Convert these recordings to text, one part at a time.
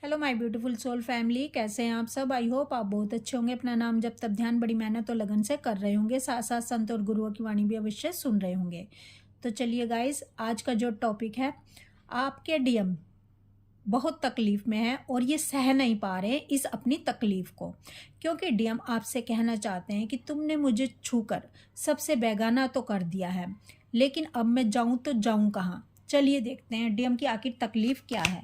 Hello my beautiful soul family, कैसे हैं आप सब। आई होप आप बहुत अच्छे होंगे। अपना नाम जब तब ध्यान बड़ी मेहनत और लगन से कर रहे होंगे, साथ साथ संत और गुरुओं की वाणी भी अवश्य सुन रहे होंगे। तो चलिए गाइस, आज का जो टॉपिक है, आपके डीएम बहुत तकलीफ में है और ये सह नहीं पा रहे इस अपनी तकलीफ को, क्योंकि डीएम आपसे कहना चाहते हैं कि तुमने मुझे छूकर सबसे बेगाना तो कर दिया है, लेकिन अब मैं जाऊं तो जाऊं कहाँ। चलिए देखते हैं डीएम की आखिर तकलीफ क्या है।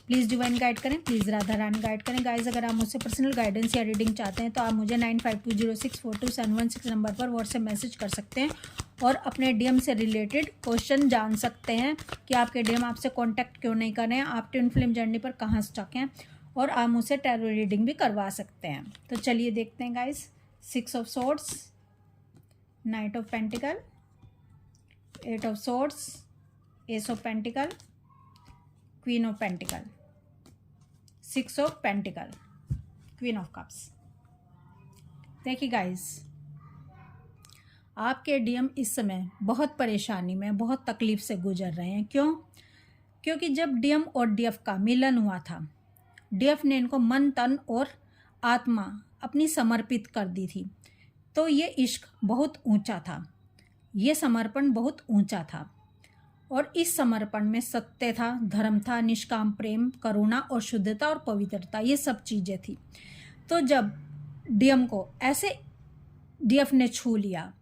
प्लीज़ डिवाइन गाइड करें, प्लीज़ राधा रानी गाइड करें। गाइज, अगर आप मुझसे पर्सनल गाइडेंस या रीडिंग चाहते हैं तो आप मुझे 9520642716 नंबर पर व्हाट्सएप मैसेज कर सकते हैं और अपने डीएम से रिलेटेड क्वेश्चन जान सकते हैं कि आपके डीएम आपसे कांटेक्ट क्यों नहीं कर रहे हैं, आप ट्विन फ्लेम जर्नी पर कहाँ स्टक हैं, और आप मुझसे टैरो रीडिंग भी करवा सकते हैं। तो चलिए देखते हैं guys. 6 of swords, night of pentacle, 8 of swords, S of pentacle, queen of pentacle, 6 of pentacle, queen of cups. देखिए गाइस, आपके डीएम इस समय बहुत परेशानी में, बहुत तकलीफ से गुजर रहे हैं। क्यों? क्योंकि जब डीएम और डीएफ का मिलन हुआ था, डीएफ ने इनको मन तन और आत्मा अपनी समर्पित कर दी थी। तो ये इश्क बहुत ऊंचा था, ये समर्पण बहुत ऊंचा था, और इस समर्पण में सत्य था, धर्म था, निष्काम प्रेम, करुणा और शुद्धता और पवित्रता, ये सब चीज़ें थी। तो जब डीएम को ऐसे डीएफ ने छू लिया,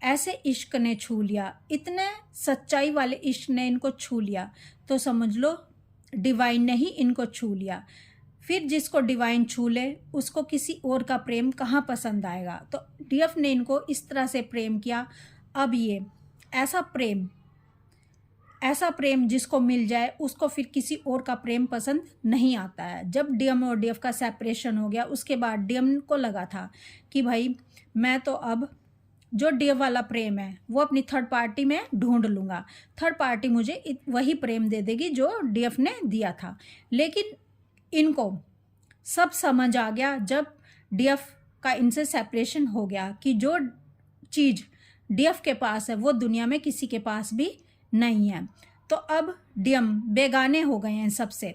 ऐसे इश्क ने छू लिया, इतने सच्चाई वाले इश्क ने इनको छू लिया, तो समझ लो डिवाइन ने ही इनको छू लिया। फिर जिसको डिवाइन छू ले उसको किसी और का प्रेम कहाँ पसंद आएगा। तो डीएफ ने इनको इस तरह से प्रेम किया। अब ये ऐसा प्रेम जिसको मिल जाए उसको फिर किसी और का प्रेम पसंद नहीं आता है। जब डीएम और डीएफ का सेपरेशन हो गया, उसके बाद डीएम को लगा था कि भाई मैं तो अब जो डीएफ वाला प्रेम है वो अपनी थर्ड पार्टी में ढूंढ लूँगा, थर्ड पार्टी मुझे वही प्रेम दे देगी जो डीएफ ने दिया था। लेकिन इनको सब समझ आ गया जब डीएफ का इनसे सेपरेशन हो गया कि जो चीज़ डीएफ के पास है वो दुनिया में किसी के पास भी नहीं है। तो अब डीएम बेगाने हो गए हैं सबसे।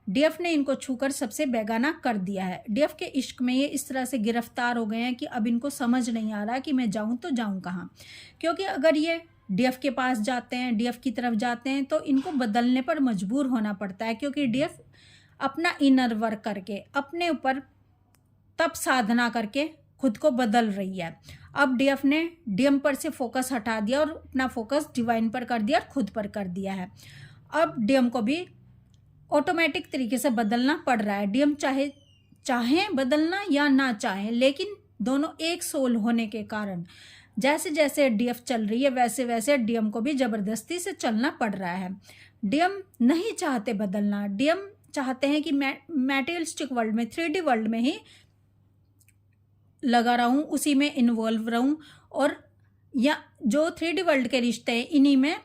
डीएफ ने इनको छूकर सबसे बेगाना कर दिया है। डीएफ के इश्क में ये इस तरह से गिरफ्तार हो गए हैं कि अब इनको समझ नहीं आ रहा कि मैं जाऊं तो जाऊं कहाँ। क्योंकि अगर ये डीएफ के पास जाते हैं, डीएफ की तरफ जाते हैं, तो इनको बदलने पर मजबूर होना पड़ता है, क्योंकि डीएफ अपना इनर वर्क करके, अपने ऊपर तप साधना करके खुद को बदल रही है। अब डीएफ ने डीएम पर से फोकस हटा दिया और अपना फोकस डिवाइन पर कर दिया और खुद पर कर दिया है। अब डीएम को भी ऑटोमेटिक तरीके से बदलना पड़ रहा है। डीएम चाहे बदलना या ना चाहे, लेकिन दोनों एक सोल होने के कारण जैसे जैसे डीएफ चल रही है वैसे वैसे डीएम को भी जबरदस्ती से चलना पड़ रहा है। डीएम नहीं चाहते बदलना, डीएम चाहते हैं कि मैटेरियलिस्टिक वर्ल्ड में, 3D वर्ल्ड में ही लगा रहूं, उसी में इन्वॉल्व रहूं, और या जो 3D वर्ल्ड के रिश्ते हैं इन्हीं में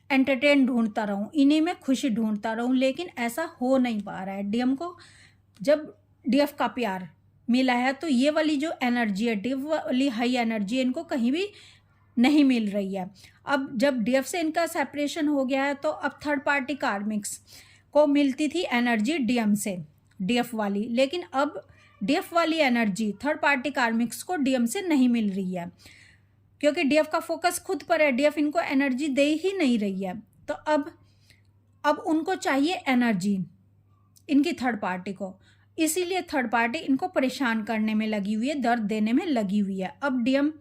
एंटरटेन ढूंढता रहूं, इन्हीं में खुशी ढूंढता रहूं। लेकिन ऐसा हो नहीं पा रहा है डीएम को। जब डीएफ का प्यार मिला है तो ये वाली जो एनर्जी है, डीएफ वाली हाई एनर्जी, इनको कहीं भी नहीं मिल रही है। अब जब डीएफ से इनका सेपरेशन हो गया है तो अब थर्ड पार्टी कार्मिक्स को मिलती थी एनर्जी डीएम से, डीएफ वाली, लेकिन अब डीएफ वाली एनर्जी थर्ड पार्टी कार्मिक्स को डीएम से नहीं मिल रही है, क्योंकि डीएफ का फोकस खुद पर है, डीएफ इनको एनर्जी दे ही नहीं रही है। तो अब उनको चाहिए एनर्जी इनकी थर्ड पार्टी को, इसीलिए थर्ड पार्टी इनको परेशान करने में लगी हुई है, दर्द देने में लगी हुई है। अब डीएम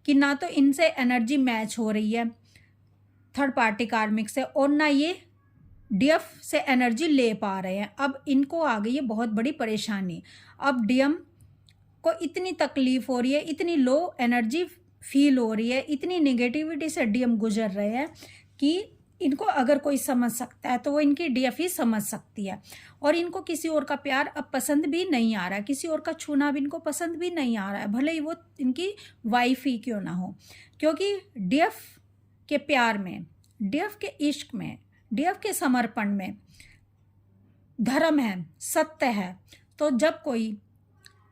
की ना तो इनसे एनर्जी मैच हो रही है थर्ड पार्टी कार्मिक से, और ना ये डीएफ से एनर्जी ले पा रहे हैं। अब इनको आ गई है बहुत बड़ी परेशानी। अब डीएम को इतनी तकलीफ हो रही है, इतनी लो एनर्जी फील हो रही है, इतनी नेगेटिविटी से डीएम गुजर रहे हैं कि इनको अगर कोई समझ सकता है तो वो इनकी डीएफ ही समझ सकती है। और इनको किसी और का प्यार अब पसंद भी नहीं आ रहा है, किसी और का छूना भी इनको पसंद भी नहीं आ रहा है, भले ही वो इनकी वाइफ ही क्यों ना हो। क्योंकि डीएफ के प्यार में, डीएफ के इश्क में, डीएफ के समर्पण में धर्म है, सत्य है। तो जब कोई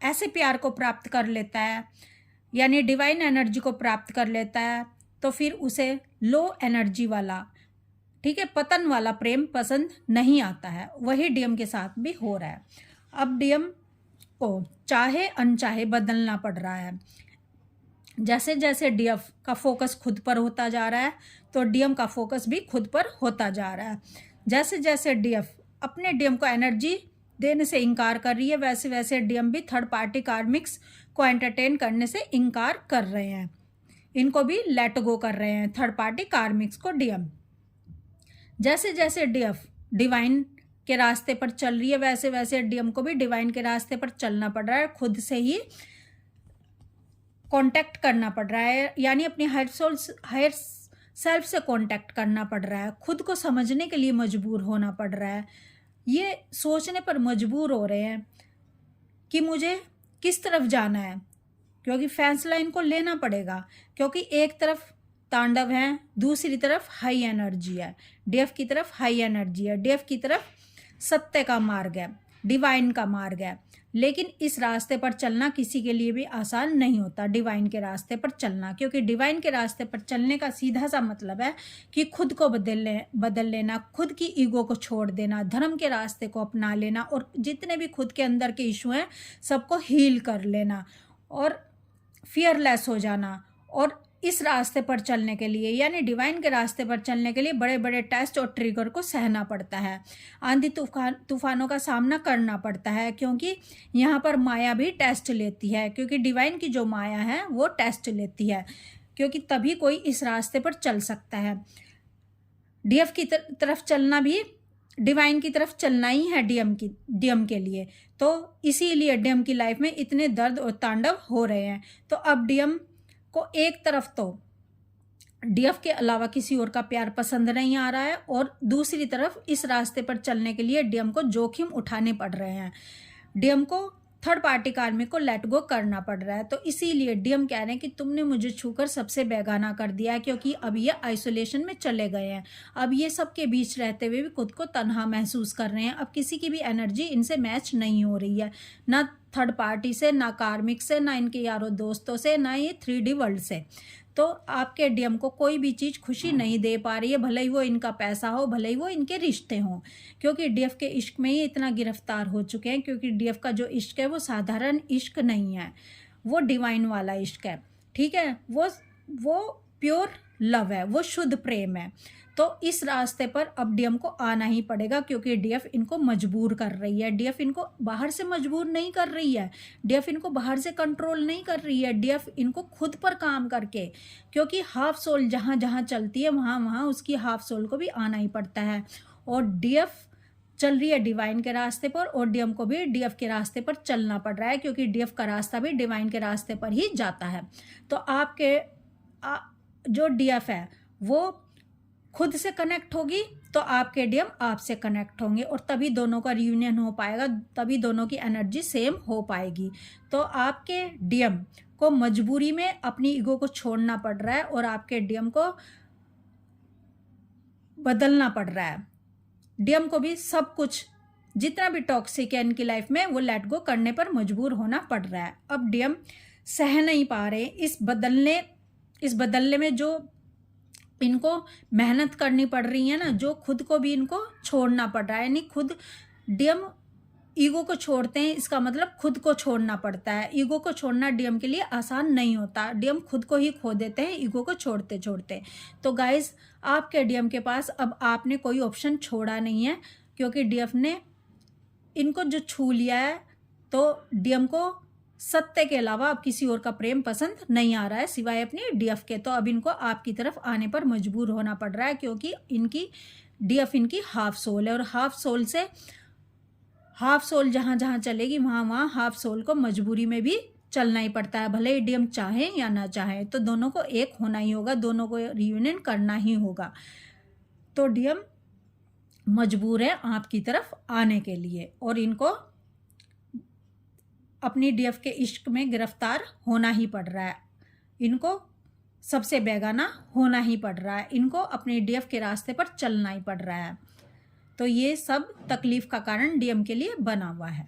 ऐसे प्यार को प्राप्त कर लेता है, यानी डिवाइन एनर्जी को प्राप्त कर लेता है, तो फिर उसे लो एनर्जी वाला ठीक है, पतन वाला प्रेम पसंद नहीं आता है, वही डीएम के साथ भी हो रहा है। अब डीएम को चाहे अनचाहे बदलना पड़ रहा है। जैसे जैसे डीएफ का फोकस खुद पर होता जा रहा है तो डीएम का फोकस भी खुद पर होता जा रहा है। जैसे जैसे डीएफ अपने डीएम को एनर्जी देने से इनकार कर रही है, वैसे वैसे डीएम भी थर्ड पार्टी कार्मिक्स को एंटरटेन करने से इनकार कर रहे हैं, इनको भी लेट गो कर रहे हैं थर्ड पार्टी कार्मिक्स को डीएम। जैसे जैसे डीएफ डिवाइन के रास्ते पर चल रही है, वैसे वैसे डीएम को भी डिवाइन के रास्ते पर चलना पड़ रहा है, खुद से ही कांटेक्ट करना पड़ रहा है, यानी अपनी हायर सेल्फ से कांटेक्ट करना पड़ रहा है, खुद को समझने के लिए मजबूर होना पड़ रहा है, ये सोचने पर मजबूर हो रहे हैं कि मुझे किस तरफ जाना है, क्योंकि फैसला इनको लेना पड़ेगा, क्योंकि एक तरफ तांडव है, दूसरी तरफ हाई एनर्जी है, डीएफ की तरफ हाई एनर्जी है, डीएफ की तरफ सत्य का मार्ग है, डिवाइन का मार्ग है। लेकिन इस रास्ते पर चलना किसी के लिए भी आसान नहीं होता, डिवाइन के रास्ते पर चलना, क्योंकि डिवाइन के रास्ते पर चलने का सीधा सा मतलब है कि खुद को बदल लेना, खुद की ईगो को छोड़ देना, धर्म के रास्ते को अपना लेना और जितने भी खुद के अंदर के इशू हैं सबको हील कर लेना और फियरलेस हो जाना। और इस रास्ते पर चलने के लिए, यानी डिवाइन के रास्ते पर चलने के लिए बड़े बड़े टेस्ट और ट्रिगर को सहना पड़ता है, आंधी तूफानों का सामना करना पड़ता है, क्योंकि यहाँ पर माया भी टेस्ट लेती है, क्योंकि डिवाइन की जो माया है वो टेस्ट लेती है, क्योंकि तभी कोई इस रास्ते पर चल सकता है। डीएफ की तरफ चलना भी डिवाइन की तरफ चलना ही है डीएम के लिए, तो इसीलिए डीएम की लाइफ में इतने दर्द और तांडव हो रहे हैं। तो अब डीएम को एक तरफ तो डीएफ के अलावा किसी और का प्यार पसंद नहीं आ रहा है और दूसरी तरफ इस रास्ते पर चलने के लिए डीएम को जोखिम उठाने पड़ रहे हैं, डीएम को थर्ड पार्टी कार्मिक को लेट गो करना पड़ रहा है। तो इसीलिए डीएम कह रहे हैं कि तुमने मुझे छूकर सबसे बेगाना कर दिया है, क्योंकि अब ये आइसोलेशन में चले गए हैं, अब ये सबके बीच रहते हुए भी खुद को तन्हा महसूस कर रहे हैं, अब किसी की भी एनर्जी इनसे मैच नहीं हो रही है, ना थर्ड पार्टी से, ना कार्मिक से, ना इनके यारों दोस्तों से, ना ये 3D वर्ल्ड से। तो आपके डीएम को कोई भी चीज़ खुशी नहीं दे पा रही है, भले ही वो इनका पैसा हो, भले ही वो इनके रिश्ते हों, क्योंकि डीएफ के इश्क में ही इतना गिरफ्तार हो चुके हैं, क्योंकि डीएफ का जो इश्क है वो साधारण इश्क नहीं है, वो डिवाइन वाला इश्क है, ठीक है, वो प्योर लव है, वो शुद्ध प्रेम है। तो इस रास्ते पर अब डीएम को आना ही पड़ेगा, क्योंकि डीएफ इनको मजबूर कर रही है, डीएफ इनको बाहर से मजबूर नहीं कर रही है, डीएफ इनको बाहर से कंट्रोल नहीं कर रही है, डीएफ इनको खुद पर काम करके, क्योंकि हाफ सोल जहाँ जहाँ चलती है वहाँ वहाँ उसकी हाफ सोल को भी आना ही पड़ता है। और डीएफ चल रही है डिवाइन के रास्ते पर और डीएम को भी डीएफ के रास्ते पर चलना पड़ रहा है, क्योंकि डीएफ का रास्ता भी डिवाइन के रास्ते पर ही जाता है। तो आपके जो डीएफ है वो खुद से कनेक्ट होगी तो आपके डीएम आपसे कनेक्ट होंगे और तभी दोनों का रियूनियन हो पाएगा, तभी दोनों की एनर्जी सेम हो पाएगी। तो आपके डीएम को मजबूरी में अपनी ईगो को छोड़ना पड़ रहा है और आपके डीएम को बदलना पड़ रहा है। डीएम को भी सब कुछ जितना भी टॉक्सिक है इनकी लाइफ में वो लेट गो करने पर मजबूर होना पड़ रहा है। अब डीएम सह नहीं पा रहे इस बदलने में जो इनको मेहनत करनी पड़ रही है ना, जो खुद को भी इनको छोड़ना पड़ रहा है, यानी खुद डीएम ईगो को छोड़ते हैं, इसका मतलब खुद को छोड़ना पड़ता है। ईगो को छोड़ना डीएम के लिए आसान नहीं होता, डीएम खुद को ही खो देते हैं ईगो को छोड़ते छोड़ते। तो गाइज आपके डीएम के पास अब आपने कोई ऑप्शन छोड़ा नहीं है, क्योंकि डीएफ ने इनको जो छू लिया है, तो डीएम को सत्य के अलावा अब किसी और का प्रेम पसंद नहीं आ रहा है सिवाय अपनी डीएफ के। तो अब इनको आपकी तरफ आने पर मजबूर होना पड़ रहा है, क्योंकि इनकी डीएफ इनकी हाफ सोल है और हाफ सोल जहाँ जहाँ चलेगी वहाँ वहाँ हाफ सोल को मजबूरी में भी चलना ही पड़ता है, भले ही डीएम चाहे या ना चाहे, तो दोनों को एक होना ही होगा, दोनों को रियूनियन करना ही होगा। तो डीएम मजबूर है आपकी तरफ आने के लिए और इनको अपनी डीएफ के इश्क में गिरफ्तार होना ही पड़ रहा है, इनको सबसे बेगाना होना ही पड़ रहा है, इनको अपने डीएफ के रास्ते पर चलना ही पड़ रहा है। तो ये सब तकलीफ का कारण डीएम के लिए बना हुआ है।